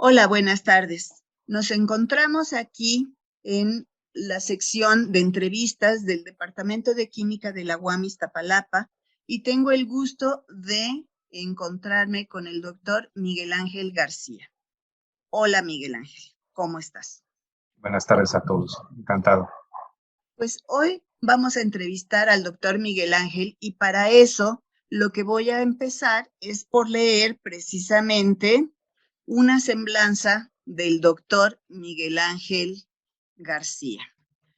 Hola, buenas tardes. Nos encontramos aquí en la sección de entrevistas del Departamento de Química de la UAM Iztapalapa y tengo el gusto de encontrarme con el doctor Miguel Ángel García. Hola, Miguel Ángel, ¿cómo estás? Buenas tardes a todos, encantado. Pues hoy vamos a entrevistar al doctor Miguel Ángel y para eso lo que voy a empezar es por leer precisamente una semblanza del doctor Miguel Ángel García.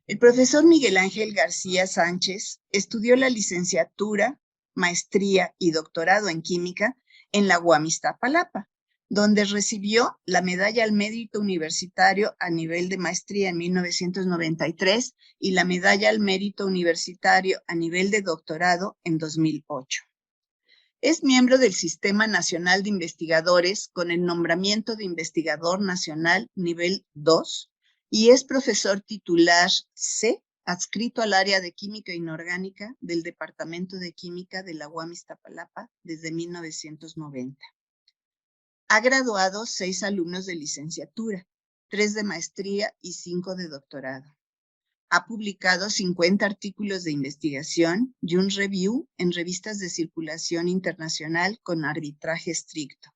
El profesor Miguel Ángel García Sánchez estudió la licenciatura, maestría y doctorado en química en la UAM Iztapalapa, donde recibió la medalla al mérito universitario a nivel de maestría en 1993 y la medalla al mérito universitario a nivel de doctorado en 2008. Es miembro del Sistema Nacional de Investigadores con el nombramiento de Investigador Nacional Nivel 2 y es profesor titular C, adscrito al área de Química Inorgánica del Departamento de Química de la UAM Iztapalapa desde 1990. Ha graduado 6 alumnos de licenciatura, 3 de maestría y 5 de doctorado. Ha publicado 50 artículos de investigación y un review en revistas de circulación internacional con arbitraje estricto.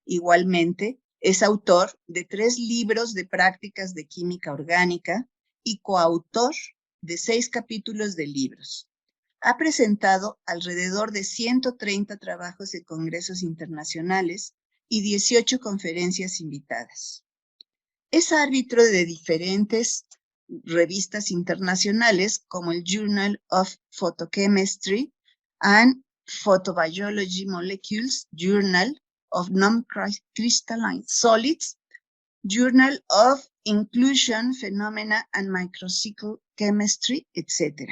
Igualmente, es autor de 3 libros de prácticas de química orgánica y coautor de 6 capítulos de libros. Ha presentado alrededor de 130 trabajos de congresos internacionales y 18 conferencias invitadas. Es árbitro de diferentes revistas internacionales como el Journal of Photochemistry and Photobiology Molecules, Journal of Non-Crystalline Solids, Journal of Inclusion Phenomena and Microcycle Chemistry, etc.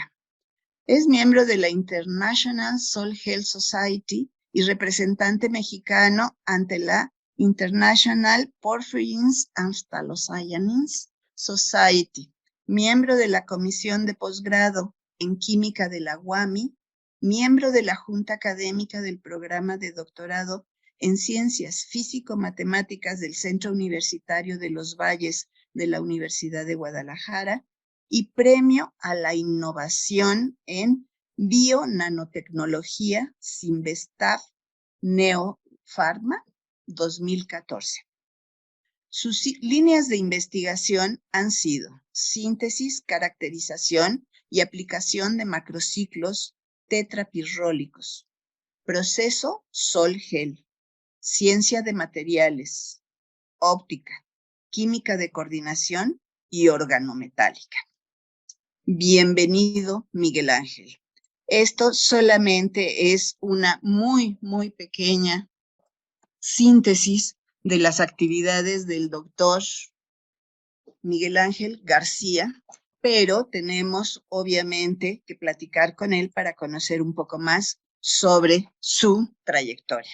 Es miembro de la International Soil Health Society y representante mexicano ante la International Porphyrins and Phthalocyanins Society, miembro de la Comisión de Posgrado en Química de la UAMI, miembro de la Junta Académica del Programa de Doctorado en Ciencias Físico-Matemáticas del Centro Universitario de los Valles de la Universidad de Guadalajara y Premio a la Innovación en Bio-Nanotecnología Sinvestav Neopharma 2014. Sus líneas de investigación han sido síntesis, caracterización y aplicación de macrociclos tetrapirrólicos, proceso Sol-Gel, ciencia de materiales, óptica, química de coordinación y organometálica. Bienvenido, Miguel Ángel. Esto solamente es una muy pequeña síntesis de las actividades del doctor Miguel Ángel García, pero tenemos obviamente que platicar con él para conocer un poco más sobre su trayectoria.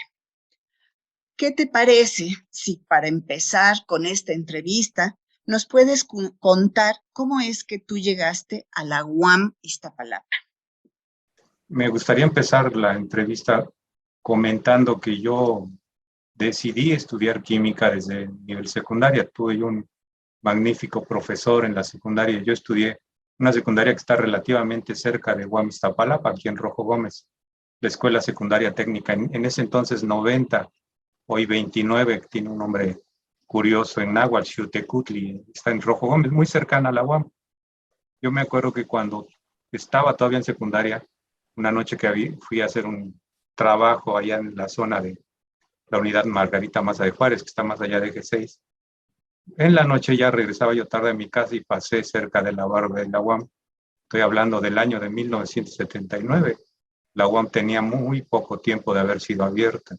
¿Qué te parece si para empezar con esta entrevista nos puedes contar cómo es que tú llegaste a la UAM Iztapalapa? Me gustaría empezar la entrevista comentando que yo decidí estudiar química desde nivel secundaria. Tuve un magnífico profesor en la secundaria. Yo estudié una secundaria que está relativamente cerca de UAM Iztapalapa, aquí en Rojo Gómez, la Escuela Secundaria Técnica. En ese entonces 90, hoy 29, tiene un nombre curioso en náhuatl, Xiutecutli, está en Rojo Gómez, muy cercana a la UAM. Yo me acuerdo que cuando estaba todavía en secundaria, una noche que fui a hacer un trabajo allá en la zona de la unidad Margarita Maza de Juárez, que está más allá de G6. En la noche ya regresaba yo tarde a mi casa y pasé cerca de la barra de la UAM. Estoy hablando del año de 1979. La UAM tenía muy poco tiempo de haber sido abierta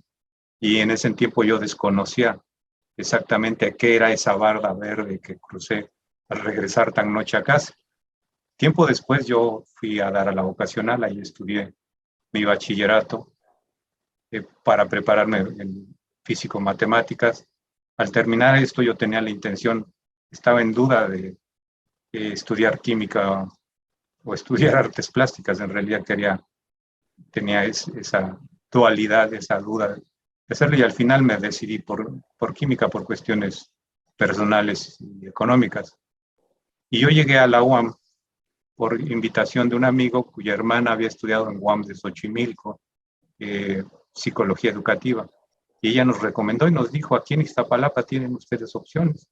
y en ese tiempo yo desconocía exactamente qué era esa barda verde que crucé al regresar tan noche a casa. Tiempo después yo fui a dar a la vocacional, ahí estudié mi bachillerato para prepararme en físico-matemáticas. Al terminar esto yo tenía la intención, estaba en duda de estudiar química o estudiar artes plásticas. En realidad tenía esa dualidad, esa duda hacerlo, y al final me decidí por química, por cuestiones personales y económicas. Y yo llegué a la UAM por invitación de un amigo cuya hermana había estudiado en UAM de Xochimilco, psicología educativa. Y ella nos recomendó y nos dijo, aquí en Iztapalapa tienen ustedes opciones.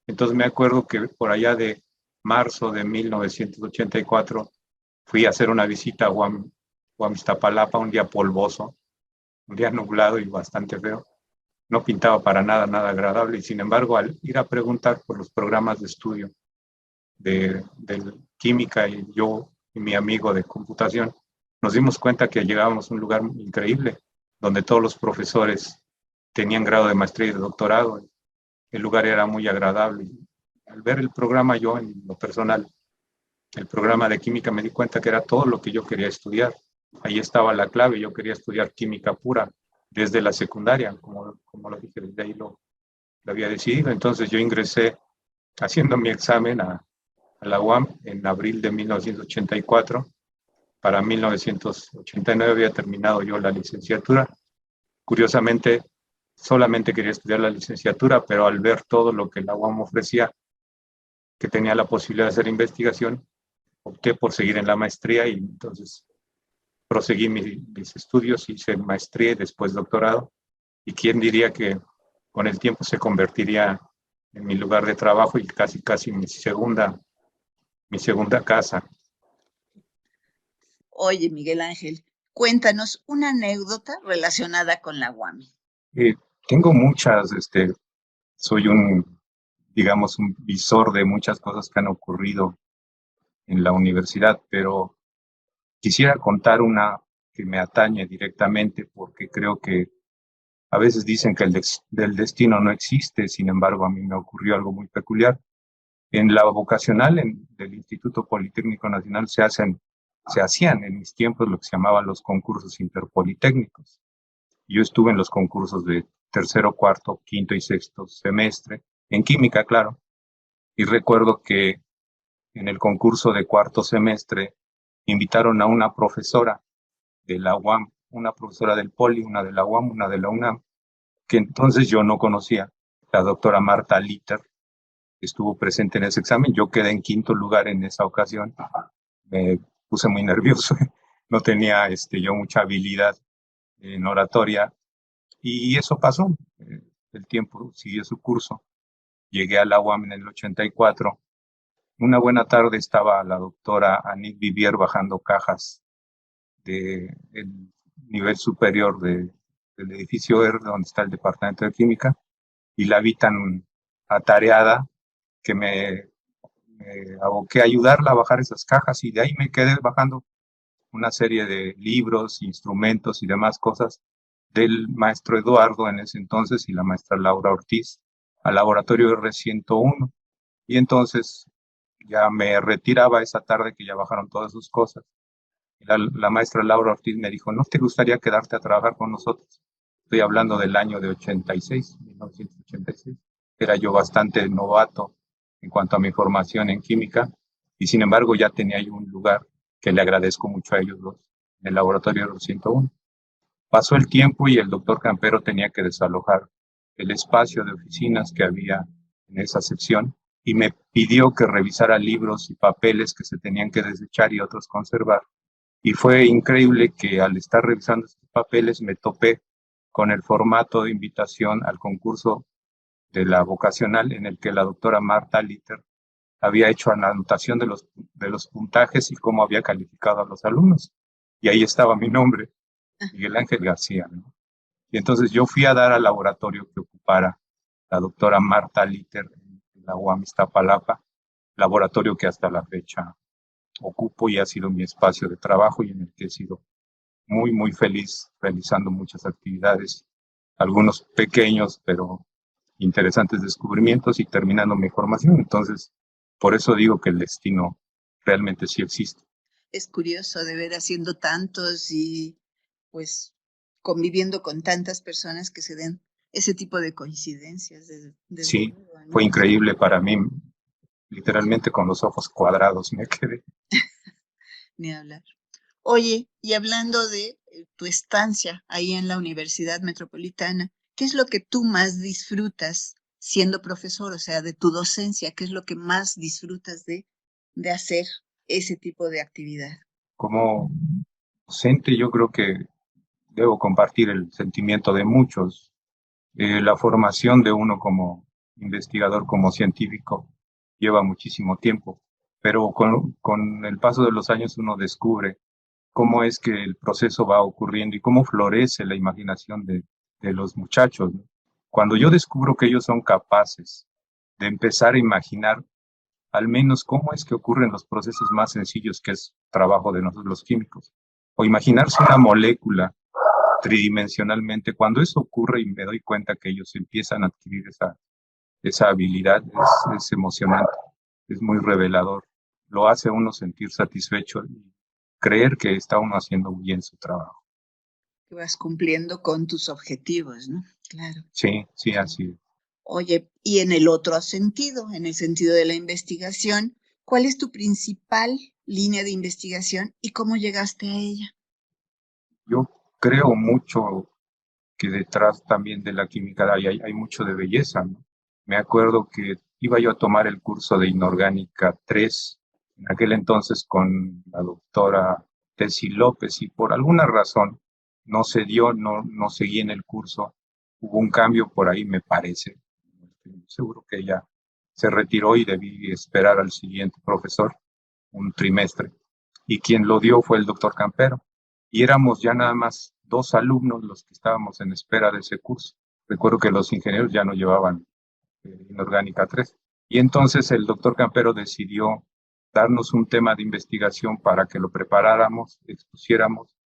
Entonces me acuerdo que por allá de marzo de 1984 fui a hacer una visita a UAM Iztapalapa, un día polvoso, un día nublado y bastante feo. No pintaba para nada, nada agradable. Y sin embargo, al ir a preguntar por los programas de estudio de química y yo y mi amigo de computación, nos dimos cuenta que llegábamos a un lugar increíble, donde todos los profesores tenían grado de maestría y de doctorado. El lugar era muy agradable. Al ver el programa, yo en lo personal, el programa de química, me di cuenta que era todo lo que yo quería estudiar. Ahí estaba la clave, yo quería estudiar química pura desde la secundaria, como lo dije, desde ahí lo había decidido. Entonces yo ingresé haciendo mi examen a la UAM en abril de 1984. Para 1989 había terminado yo la licenciatura. Curiosamente, solamente quería estudiar la licenciatura, pero al ver todo lo que la UAM ofrecía, que tenía la posibilidad de hacer investigación, opté por seguir en la maestría y entonces proseguí mis estudios, hice maestría y después doctorado. Y quién diría que con el tiempo se convertiría en mi lugar de trabajo y casi mi segunda casa. Oye, Miguel Ángel, cuéntanos una anécdota relacionada con la UAM. Tengo muchas, soy digamos, un visor de muchas cosas que han ocurrido en la universidad, pero quisiera contar una que me atañe directamente porque creo que a veces dicen que del destino no existe, sin embargo, a mí me ocurrió algo muy peculiar. En la vocacional del Instituto Politécnico Nacional se hacían en mis tiempos lo que se llamaban los concursos interpolitécnicos. Yo estuve en los concursos de tercero, cuarto, quinto y sexto semestre, en química, claro, y recuerdo que en el concurso de cuarto semestre invitaron a una profesora de la UAM, una profesora del Poli, una de la UAM, una de la UNAM, que entonces yo no conocía, la doctora Marta Litter, estuvo presente en ese examen. Yo quedé en quinto lugar en esa ocasión. Me puse muy nervioso. No tenía yo mucha habilidad en oratoria. Y eso pasó. El tiempo siguió su curso. Llegué a la UAM en el 84. Una buena tarde estaba la doctora Anit Vivier bajando cajas del nivel superior del edificio R, donde está el departamento de química, y la vi tan atareada que me aboqué a ayudarla a bajar esas cajas y de ahí me quedé bajando una serie de libros, instrumentos y demás cosas del maestro Eduardo en ese entonces y la maestra Laura Ortiz al laboratorio R101. Y entonces ya me retiraba esa tarde que ya bajaron todas sus cosas. La maestra Laura Ortiz me dijo, ¿no te gustaría quedarte a trabajar con nosotros? Estoy hablando del año de 1986. Era yo bastante novato en cuanto a mi formación en química y sin embargo ya tenía yo un lugar que le agradezco mucho a ellos dos, en el laboratorio R101. Pasó el tiempo y el doctor Campero tenía que desalojar el espacio de oficinas que había en esa sección y me pidió que revisara libros y papeles que se tenían que desechar y otros conservar. Y fue increíble que al estar revisando estos papeles me topé con el formato de invitación al concurso de la vocacional en el que la doctora Marta Litter había hecho la anotación de los puntajes y cómo había calificado a los alumnos. Y ahí estaba mi nombre, Miguel Ángel García, ¿no? Y entonces yo fui a dar al laboratorio que ocupara la doctora Marta Litter en la UAM Iztapalapa, laboratorio que hasta la fecha ocupo y ha sido mi espacio de trabajo y en el que he sido muy, muy feliz realizando muchas actividades, algunos pequeños, pero interesantes descubrimientos y terminando mi formación. Entonces, por eso digo que el destino realmente sí existe. Es curioso de ver haciendo tantos y pues conviviendo con tantas personas que se den ese tipo de coincidencias. Desde Sí, luego, ¿no? fue increíble para mí, literalmente con los ojos cuadrados me quedé. Ni hablar. Oye, y hablando de tu estancia ahí en la Universidad Metropolitana, ¿qué es lo que tú más disfrutas siendo profesor? O sea, de tu docencia, ¿qué es lo que más disfrutas de hacer ese tipo de actividad? Como docente, yo creo que debo compartir el sentimiento de muchos. La formación de uno como investigador, como científico, lleva muchísimo tiempo, pero con el paso de los años uno descubre cómo es que el proceso va ocurriendo y cómo florece la imaginación de los muchachos, ¿no? Cuando yo descubro que ellos son capaces de empezar a imaginar al menos cómo es que ocurren los procesos más sencillos, que es trabajo de nosotros los químicos, o imaginarse una molécula tridimensionalmente, cuando eso ocurre y me doy cuenta que ellos empiezan a adquirir esa habilidad, es emocionante, es muy revelador, lo hace a uno sentir satisfecho y creer que está uno haciendo bien su trabajo. Que vas cumpliendo con tus objetivos, ¿no? Claro. Sí, sí, Sí. así es. Oye, y en el otro sentido, en el sentido de la investigación, ¿cuál es tu principal línea de investigación y cómo llegaste a ella? Yo creo mucho que detrás también de la química hay mucho de belleza, ¿no? Me acuerdo que iba yo a tomar el curso de Inorgánica 3 en aquel entonces con la doctora Tessy López, y por alguna razón no se dio, no seguí en el curso. Hubo un cambio por ahí, me parece. Estoy seguro que ella se retiró y debí esperar al siguiente profesor un trimestre. Y quien lo dio fue el doctor Campero. Y éramos ya nada más 2 alumnos los que estábamos en espera de ese curso. Recuerdo que los ingenieros ya no llevaban Inorgánica 3. Y entonces el doctor Campero decidió darnos un tema de investigación para que lo preparáramos, expusiéramos.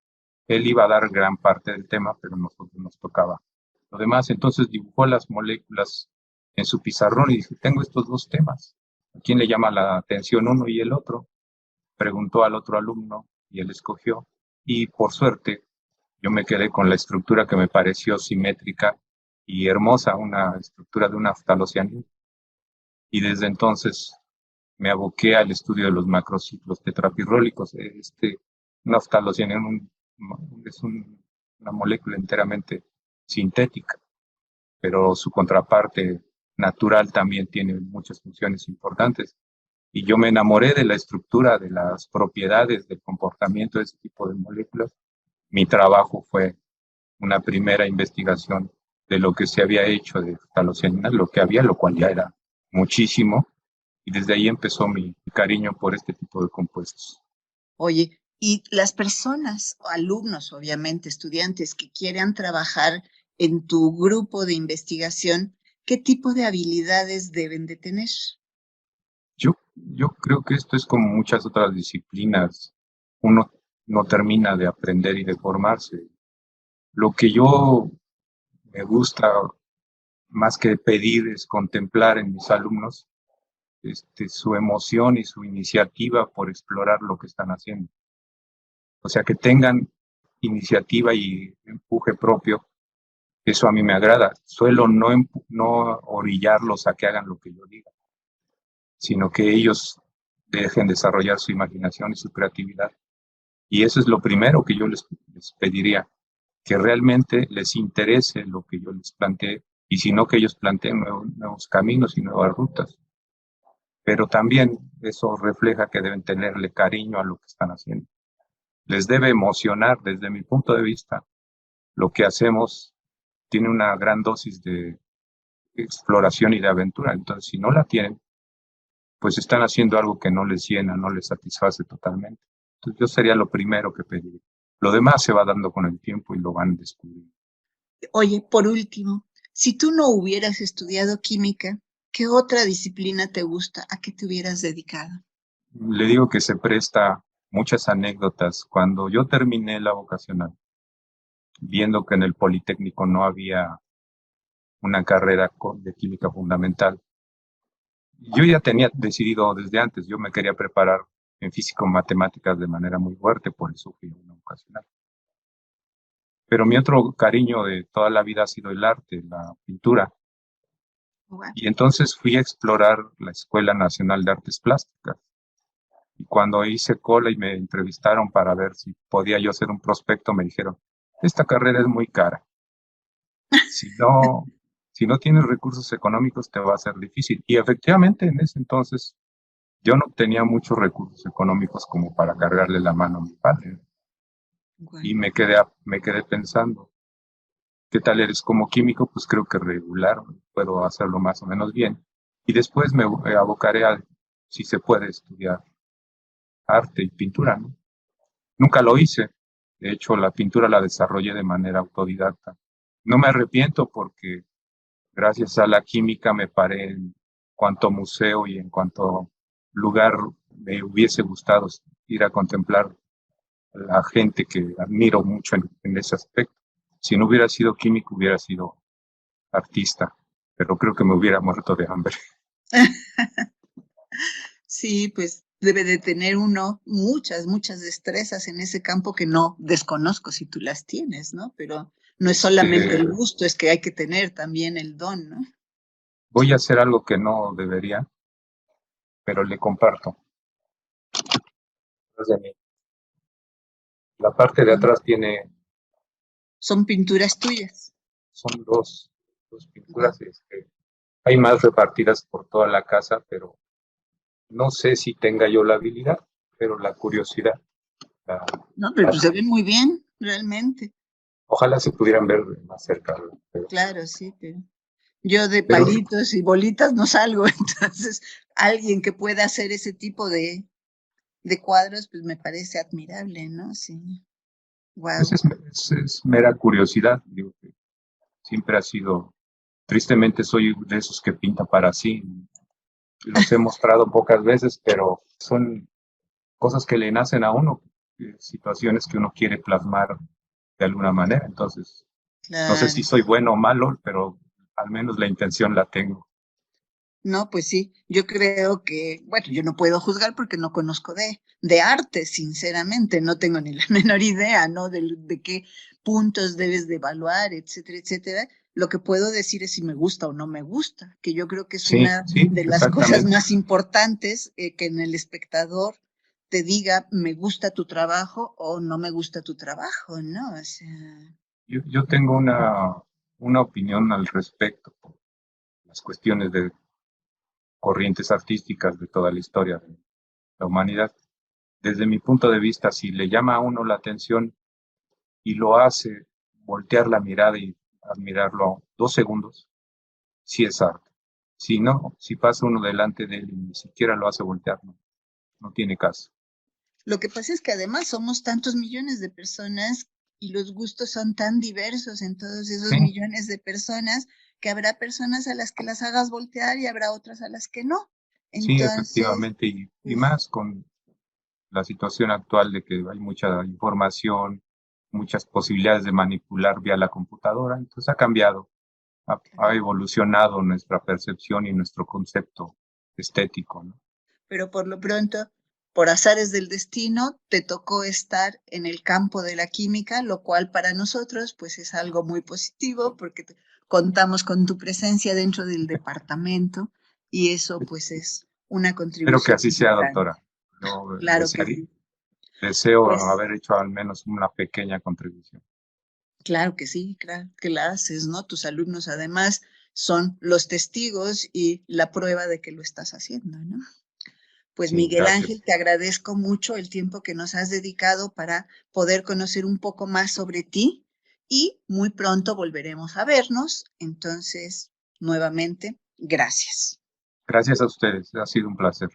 Él iba a dar gran parte del tema, pero nosotros nos tocaba lo demás. Entonces dibujó las moléculas en su pizarrón y dice, tengo estos 2 temas. ¿A quién le llama la atención uno y el otro? Preguntó al otro alumno y él escogió. Y por suerte, yo me quedé con la estructura que me pareció simétrica y hermosa, una estructura de una ftalocianina. Y desde entonces me aboqué al estudio de los macrociclos tetrapirrólicos. Una ftalocianina es una molécula enteramente sintética, pero su contraparte natural también tiene muchas funciones importantes. Y yo me enamoré de la estructura, de las propiedades, del comportamiento de ese tipo de moléculas. Mi trabajo fue una primera investigación de lo que se había hecho de ftalocianinas, lo que había, lo cual ya era muchísimo, y desde ahí empezó mi cariño por este tipo de compuestos. Oye, y las personas, o alumnos, obviamente, estudiantes que quieran trabajar en tu grupo de investigación, ¿qué tipo de habilidades deben de tener? Yo creo que esto es como muchas otras disciplinas. Uno no termina de aprender y de formarse. Lo que yo me gusta más que pedir es contemplar en mis alumnos su emoción y su iniciativa por explorar lo que están haciendo. O sea, que tengan iniciativa y empuje propio, eso a mí me agrada. Suelo no orillarlos a que hagan lo que yo diga, sino que ellos dejen desarrollar su imaginación y su creatividad. Y eso es lo primero que yo les pediría, que realmente les interese lo que yo les planteé, y si no, que ellos planteen nuevos caminos y nuevas rutas. Pero también eso refleja que deben tenerle cariño a lo que están haciendo. Les debe emocionar, desde mi punto de vista, lo que hacemos tiene una gran dosis de exploración y de aventura. Entonces, si no la tienen, pues están haciendo algo que no les llena, no les satisface totalmente. Entonces, yo sería lo primero que pediría. Lo demás se va dando con el tiempo y lo van descubriendo. Oye, por último, si tú no hubieras estudiado química, ¿qué otra disciplina te gusta? ¿A qué te hubieras dedicado? Le digo que se presta muchas anécdotas. Cuando yo terminé la vocacional, viendo que en el Politécnico no había una carrera de química fundamental, yo ya tenía decidido desde antes, yo me quería preparar en físico-matemáticas de manera muy fuerte, por eso fui a una vocacional. Pero mi otro cariño de toda la vida ha sido el arte, la pintura. Bueno, Y entonces fui a explorar la Escuela Nacional de Artes Plásticas. Y cuando hice cola y me entrevistaron para ver si podía yo ser un prospecto, me dijeron, esta carrera es muy cara. Si no, si no tienes recursos económicos, te va a ser difícil. Y efectivamente, en ese entonces, yo no tenía muchos recursos económicos como para cargarle la mano a mi padre. Guau. Y me quedé pensando, ¿qué tal eres como químico? Pues creo que regular, puedo hacerlo más o menos bien. Y después me abocaré a si se puede estudiar arte y pintura, ¿no? Nunca lo hice. De hecho, la pintura la desarrollé de manera autodidacta. No me arrepiento porque gracias a la química me paré en cuanto museo y en cuanto lugar me hubiese gustado ir a contemplar a la gente que admiro mucho en ese aspecto. Si no hubiera sido químico, hubiera sido artista, pero creo que me hubiera muerto de hambre. Sí, pues debe de tener uno muchas destrezas en ese campo que no desconozco si tú las tienes, ¿no? Pero no es solamente el gusto, es que hay que tener también el don, ¿no? Voy a hacer algo que no debería, pero le comparto. Atrás de mí. La parte de Ujú. atrás tiene, Son pinturas tuyas. son dos Guau. pinturas, hay más repartidas por toda la casa, pero no sé si tenga yo la habilidad, pero la curiosidad. la- No, pero la- pues se ven muy bien, realmente. ojalá se pudieran ver más cerca, Claro, sí, pero yo de pero palitos y bolitas no salgo, entonces alguien que pueda hacer ese tipo de cuadros, pues me parece admirable, ¿no? Sí. pues Wow. es mera curiosidad. Digo, que siempre ha sido, tristemente soy de esos que pinta para sí. Los he mostrado pocas veces, pero son cosas que le nacen a uno, situaciones que uno quiere plasmar de alguna manera. Entonces, no sé si Claro. soy bueno o malo, pero al menos la intención la tengo. No, pues sí, yo creo que, bueno, yo no puedo juzgar porque no conozco de arte, sinceramente, no tengo ni la menor idea, ¿no? De qué puntos debes de evaluar, etcétera, etcétera. Lo que puedo decir es si me gusta o no me gusta, que yo creo que es Sí, una sí, de las cosas exactamente. más importantes, que en el espectador te diga, me gusta tu trabajo o no me gusta tu trabajo, ¿no? O sea, Yo tengo una opinión al respecto, por las cuestiones de corrientes artísticas de toda la historia de la humanidad. Desde mi punto de vista, si le llama a uno la atención y lo hace voltear la mirada y admirarlo 2 segundos, sí es arte. Si no, si pasa uno delante de él y ni siquiera lo hace voltear, no, no tiene caso. lo que pasa es que además somos tantos millones de personas y los gustos son tan diversos en todos esos Sí, millones de personas que habrá personas a las que las hagas voltear y habrá otras a las que no. sí, Entonces, efectivamente, y pues más con la situación actual de que hay mucha información, muchas posibilidades de manipular vía la computadora, entonces ha cambiado, ha evolucionado nuestra percepción y nuestro concepto estético, ¿no? pero por lo pronto, por azares del destino, te tocó estar en el campo de la química, lo cual para nosotros pues es algo muy positivo porque contamos con tu presencia dentro del departamento y eso pues es una Espero que contribución así sea, importante. doctora. Yo Claro que sí. deseo Pues haber hecho al menos una pequeña contribución. claro que sí, claro que la haces, ¿no? Tus alumnos además son los testigos y la prueba de que lo estás haciendo, ¿no? Pues Sí, Miguel gracias. Ángel, te agradezco mucho el tiempo que nos has dedicado para poder conocer un poco más sobre ti y muy pronto volveremos a vernos. Entonces, nuevamente, gracias. Gracias a ustedes. Ha sido un placer.